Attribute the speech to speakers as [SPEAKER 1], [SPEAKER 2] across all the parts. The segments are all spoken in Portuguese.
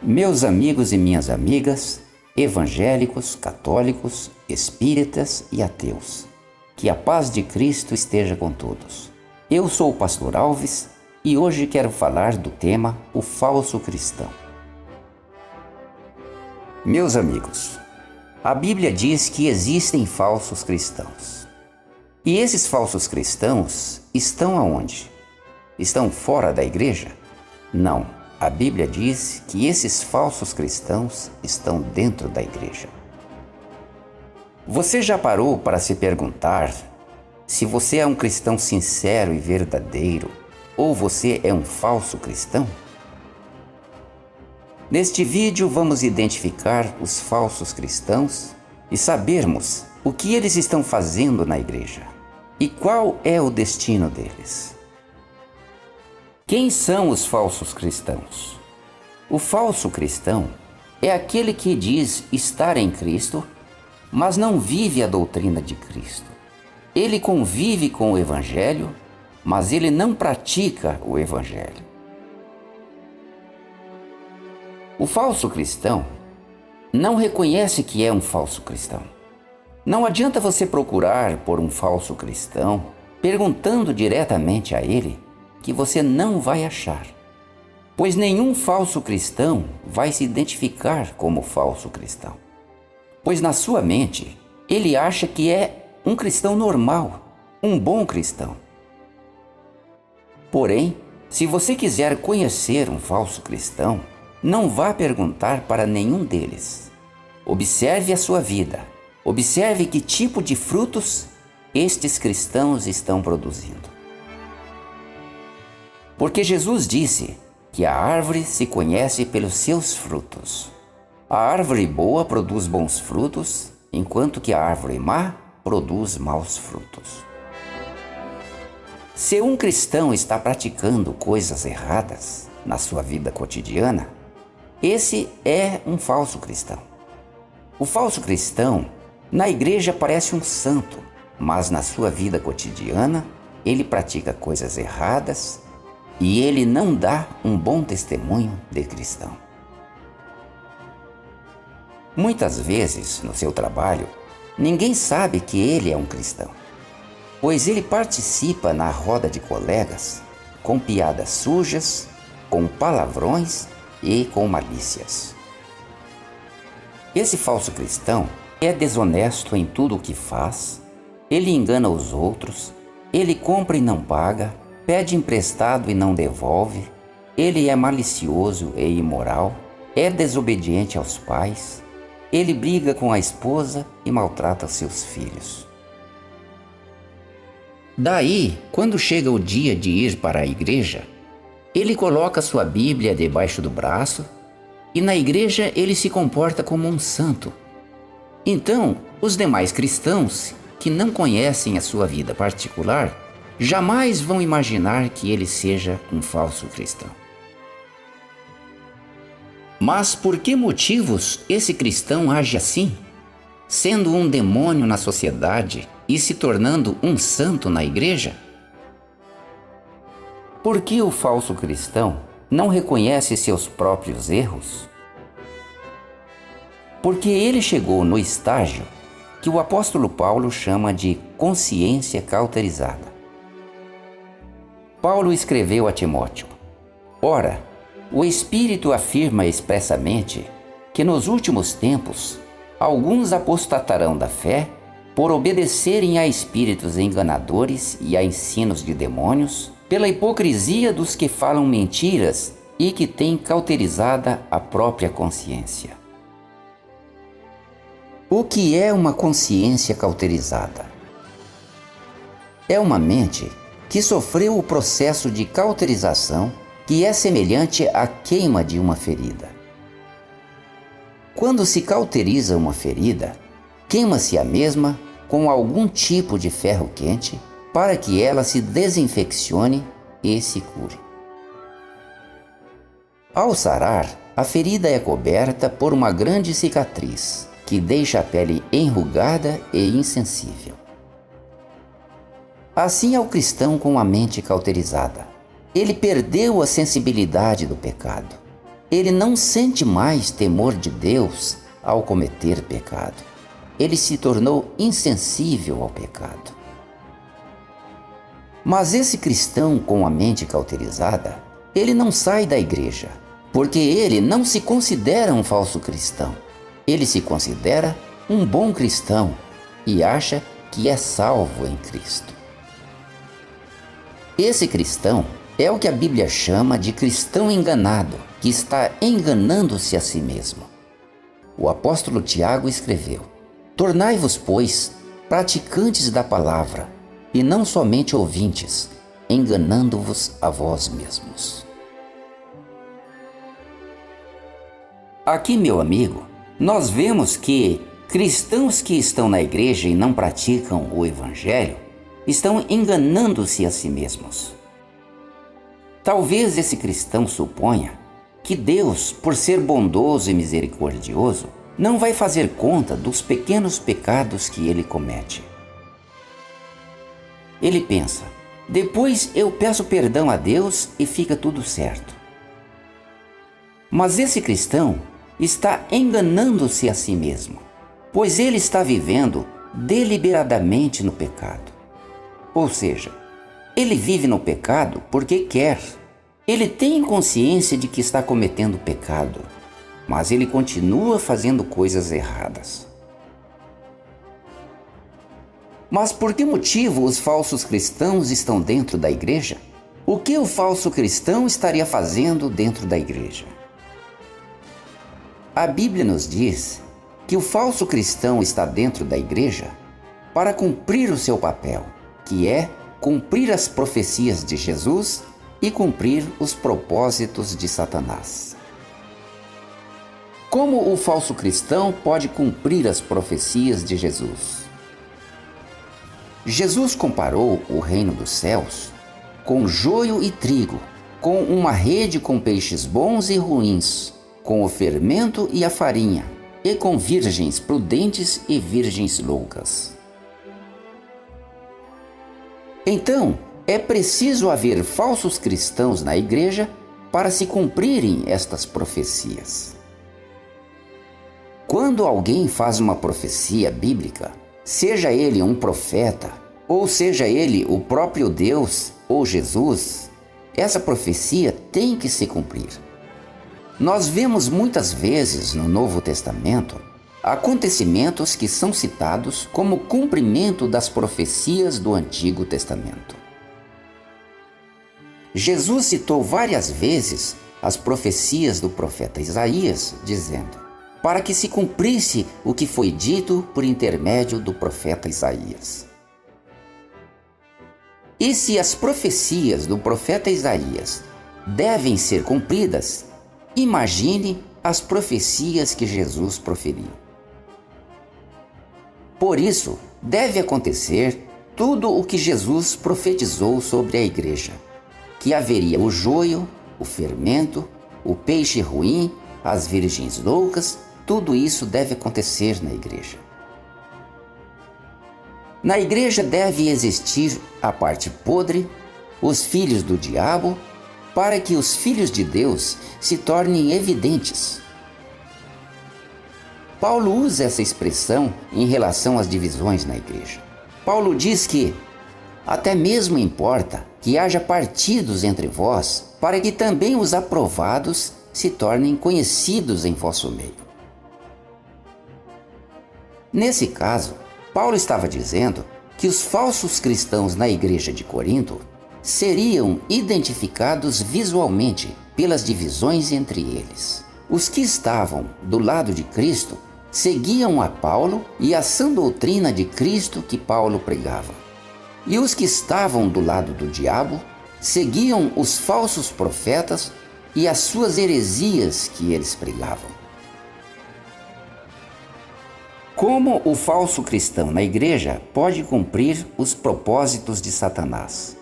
[SPEAKER 1] Meus amigos e minhas amigas, evangélicos, católicos, espíritas e ateus, que a paz de Cristo esteja com todos. Eu sou o Pastor Alves e hoje quero falar do tema o falso cristão. Meus amigos, a Bíblia diz que existem falsos cristãos. E esses falsos cristãos estão aonde? Estão fora da igreja? Não. A Bíblia diz que esses falsos cristãos estão dentro da igreja. Você já parou para se perguntar se você é um cristão sincero e verdadeiro ou você é um falso cristão? Neste vídeo vamos identificar os falsos cristãos e sabermos o que eles estão fazendo na igreja e qual é o destino deles. Quem são os falsos cristãos? O falso cristão é aquele que diz estar em Cristo, mas não vive a doutrina de Cristo. Ele convive com o Evangelho, mas ele não pratica o Evangelho. O falso cristão não reconhece que é um falso cristão. Não adianta você procurar por um falso cristão perguntando diretamente a ele, que você não vai achar, pois nenhum falso cristão vai se identificar como falso cristão, pois na sua mente ele acha que é um cristão normal, um bom cristão. Porém, se você quiser conhecer um falso cristão, não vá perguntar para nenhum deles. Observe a sua vida, observe que tipo de frutos estes cristãos estão produzindo. Porque Jesus disse que a árvore se conhece pelos seus frutos. A árvore boa produz bons frutos, enquanto que a árvore má produz maus frutos. Se um cristão está praticando coisas erradas na sua vida cotidiana, esse é um falso cristão. O falso cristão na igreja parece um santo, mas na sua vida cotidiana ele pratica coisas erradas e ele não dá um bom testemunho de cristão. Muitas vezes, no seu trabalho, ninguém sabe que ele é um cristão, pois ele participa na roda de colegas com piadas sujas, com palavrões e com malícias. Esse falso cristão é desonesto em tudo o que faz, ele engana os outros, ele compra e não paga, pede emprestado e não devolve, ele é malicioso e imoral, é desobediente aos pais, ele briga com a esposa e maltrata seus filhos. Daí, quando chega o dia de ir para a igreja, ele coloca sua Bíblia debaixo do braço e na igreja ele se comporta como um santo. Então, os demais cristãos, que não conhecem a sua vida particular, jamais vão imaginar que ele seja um falso cristão. Mas por que motivos esse cristão age assim, sendo um demônio na sociedade e se tornando um santo na igreja? Por que o falso cristão não reconhece seus próprios erros? Porque ele chegou no estágio que o apóstolo Paulo chama de consciência cauterizada. Paulo escreveu a Timóteo: Ora, o Espírito afirma expressamente que nos últimos tempos alguns apostatarão da fé por obedecerem a espíritos enganadores e a ensinos de demônios, pela hipocrisia dos que falam mentiras e que têm cauterizada a própria consciência. O que é uma consciência cauterizada? É uma mente que sofreu o processo de cauterização, que é semelhante à queima de uma ferida. Quando se cauteriza uma ferida, queima-se a mesma com algum tipo de ferro quente para que ela se desinfeccione e se cure. Ao sarar, a ferida é coberta por uma grande cicatriz, que deixa a pele enrugada e insensível. Assim é o cristão com a mente cauterizada. Ele perdeu a sensibilidade do pecado. ele não sente mais temor de Deus ao cometer pecado. Ele se tornou insensível ao pecado. Mas esse cristão com a mente cauterizada, ele não sai da igreja, porque ele não se considera um falso cristão. Ele se considera um bom cristão e acha que é salvo em Cristo. Esse cristão é o que a Bíblia chama de cristão enganado, que está enganando-se a si mesmo. O apóstolo Tiago escreveu: tornai-vos, pois, praticantes da palavra, e não somente ouvintes, enganando-vos a vós mesmos. Aqui, meu amigo, nós vemos que cristãos que estão na igreja e não praticam o Evangelho estão enganando-se a si mesmos. Talvez esse cristão suponha que Deus, por ser bondoso e misericordioso, não vai fazer conta dos pequenos pecados que ele comete. Ele pensa: depois eu peço perdão a Deus e fica tudo certo. Mas esse cristão está enganando-se a si mesmo, pois ele está vivendo deliberadamente no pecado. Ou seja, ele vive no pecado porque quer. Ele tem consciência de que está cometendo pecado, mas ele continua fazendo coisas erradas. Mas por que motivo os falsos cristãos estão dentro da igreja? O que o falso cristão estaria fazendo dentro da igreja? A Bíblia nos diz que o falso cristão está dentro da igreja para cumprir o seu papel, que é cumprir as profecias de Jesus e cumprir os propósitos de Satanás. Como o falso cristão pode cumprir as profecias de Jesus? Jesus comparou o reino dos céus com joio e trigo, com uma rede com peixes bons e ruins, com o fermento e a farinha, e com virgens prudentes e virgens loucas. Então, é preciso haver falsos cristãos na igreja para se cumprirem estas profecias. Quando alguém faz uma profecia bíblica, seja ele um profeta, ou seja ele o próprio Deus ou Jesus, essa profecia tem que se cumprir. Nós vemos muitas vezes no Novo Testamento acontecimentos que são citados como cumprimento das profecias do Antigo Testamento. Jesus citou várias vezes as profecias do profeta Isaías, dizendo: para que se cumprisse o que foi dito por intermédio do profeta Isaías. E se as profecias do profeta Isaías devem ser cumpridas, imagine as profecias que Jesus proferiu. Por isso, deve acontecer tudo o que Jesus profetizou sobre a igreja: que haveria o joio, o fermento, o peixe ruim, as virgens loucas. Tudo isso deve acontecer na igreja. Na igreja deve existir a parte podre, os filhos do diabo, para que os filhos de Deus se tornem evidentes. Paulo usa essa expressão em relação às divisões na igreja. Paulo diz que até mesmo importa que haja partidos entre vós, para que também os aprovados se tornem conhecidos em vosso meio. Nesse caso, Paulo estava dizendo que os falsos cristãos na igreja de Corinto seriam identificados visualmente pelas divisões entre eles. Os que estavam do lado de Cristo seguiam a Paulo e a sã doutrina de Cristo que Paulo pregava. E os que estavam do lado do diabo seguiam os falsos profetas e as suas heresias que eles pregavam. Como o falso cristão na igreja pode cumprir os propósitos de Satanás?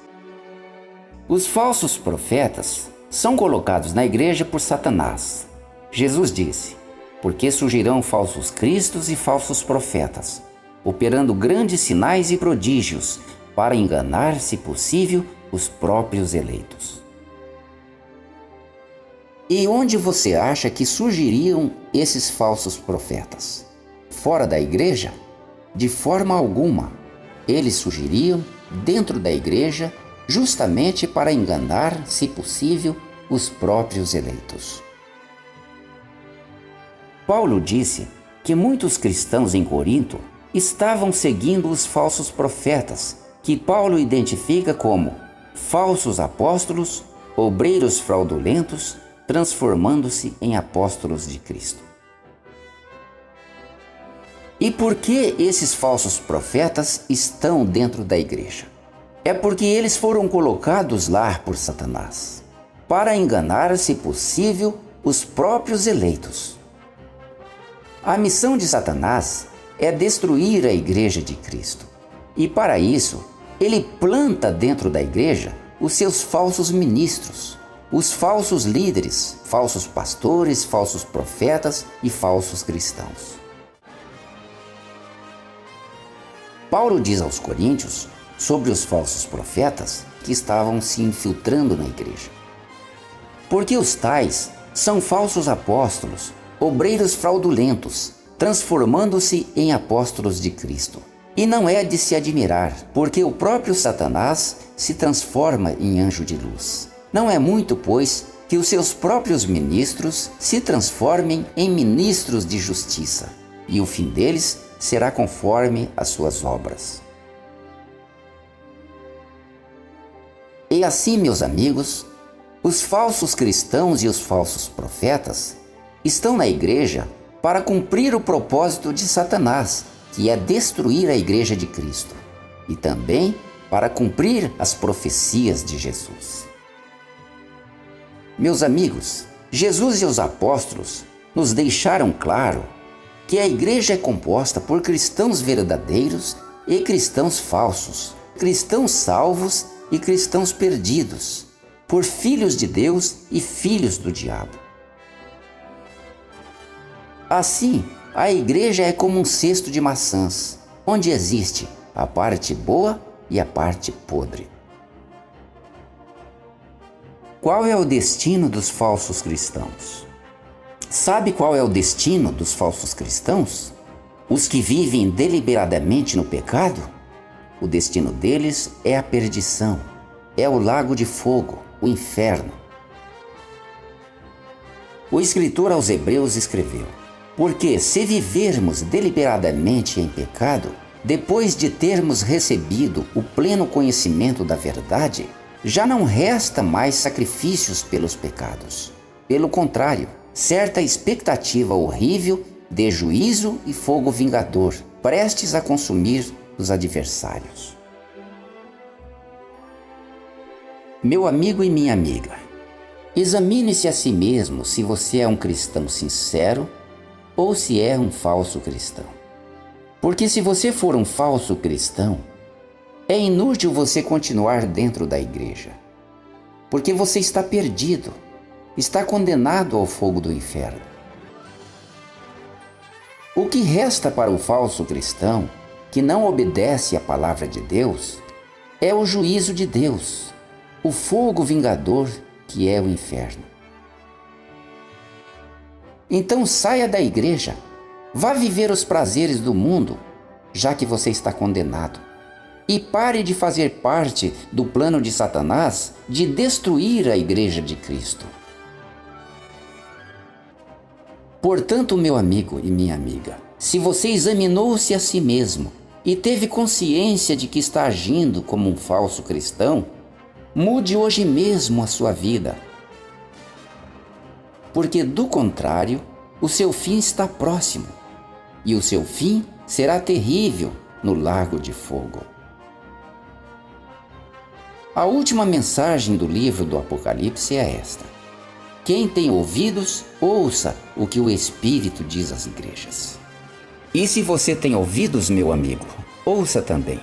[SPEAKER 1] Os falsos profetas são colocados na igreja por Satanás. Jesus disse: porque surgirão falsos cristos e falsos profetas, operando grandes sinais e prodígios, para enganar, se possível, os próprios eleitos. E onde você acha que surgiriam esses falsos profetas? Fora da igreja? De forma alguma. Eles surgiriam dentro da igreja justamente para enganar, se possível, os próprios eleitos. Paulo disse que muitos cristãos em Corinto estavam seguindo os falsos profetas, que Paulo identifica como falsos apóstolos, obreiros fraudulentos, transformando-se em apóstolos de Cristo. E por que esses falsos profetas estão dentro da igreja? É porque eles foram colocados lá por Satanás, para enganar, se possível, os próprios eleitos. A missão de Satanás é destruir a igreja de Cristo. E para isso, ele planta dentro da igreja os seus falsos ministros, os falsos líderes, falsos pastores, falsos profetas e falsos cristãos. Paulo diz aos coríntios sobre os falsos profetas que estavam se infiltrando na igreja. Porque os tais são falsos apóstolos, obreiros fraudulentos, transformando-se em apóstolos de Cristo. E não é de se admirar, porque o próprio Satanás se transforma em anjo de luz. Não é muito, pois, que os seus próprios ministros se transformem em ministros de justiça, e o fim deles será conforme as suas obras. E assim, meus amigos, os falsos cristãos e os falsos profetas estão na igreja para cumprir o propósito de Satanás, que é destruir a igreja de Cristo, e também para cumprir as profecias de Jesus. Meus amigos, Jesus e os apóstolos nos deixaram claro que a igreja é composta por cristãos verdadeiros e cristãos falsos, cristãos salvos e cristãos perdidos, por filhos de Deus e filhos do diabo. Assim, a igreja é como um cesto de maçãs, onde existe a parte boa e a parte podre. Qual é o destino dos falsos cristãos? Sabe qual é o destino dos falsos cristãos? Os que vivem deliberadamente no pecado? O destino deles é a perdição, é o lago de fogo, o inferno. O escritor aos Hebreus escreveu: porque se vivermos deliberadamente em pecado, depois de termos recebido o pleno conhecimento da verdade, já não resta mais sacrifícios pelos pecados. Pelo contrário, certa expectativa horrível de juízo e fogo vingador, prestes a consumir os adversários. Meu amigo e minha amiga, examine-se a si mesmo se você é um cristão sincero ou se é um falso cristão. Porque se você for um falso cristão, é inútil você continuar dentro da igreja, porque você está perdido, está condenado ao fogo do inferno. O que resta para o falso cristão, que não obedece à palavra de Deus, é o juízo de Deus, o fogo vingador que é o inferno. Então saia da igreja, vá viver os prazeres do mundo, já que você está condenado. E pare de fazer parte do plano de Satanás de destruir a igreja de Cristo. Portanto, meu amigo e minha amiga, se você examinou-se a si mesmo e teve consciência de que está agindo como um falso cristão, mude hoje mesmo a sua vida. Porque, do contrário, o seu fim está próximo, e o seu fim será terrível no lago de fogo. A última mensagem do livro do Apocalipse é esta: quem tem ouvidos, ouça o que o Espírito diz às igrejas. E se você tem ouvidos, meu amigo, ouça também.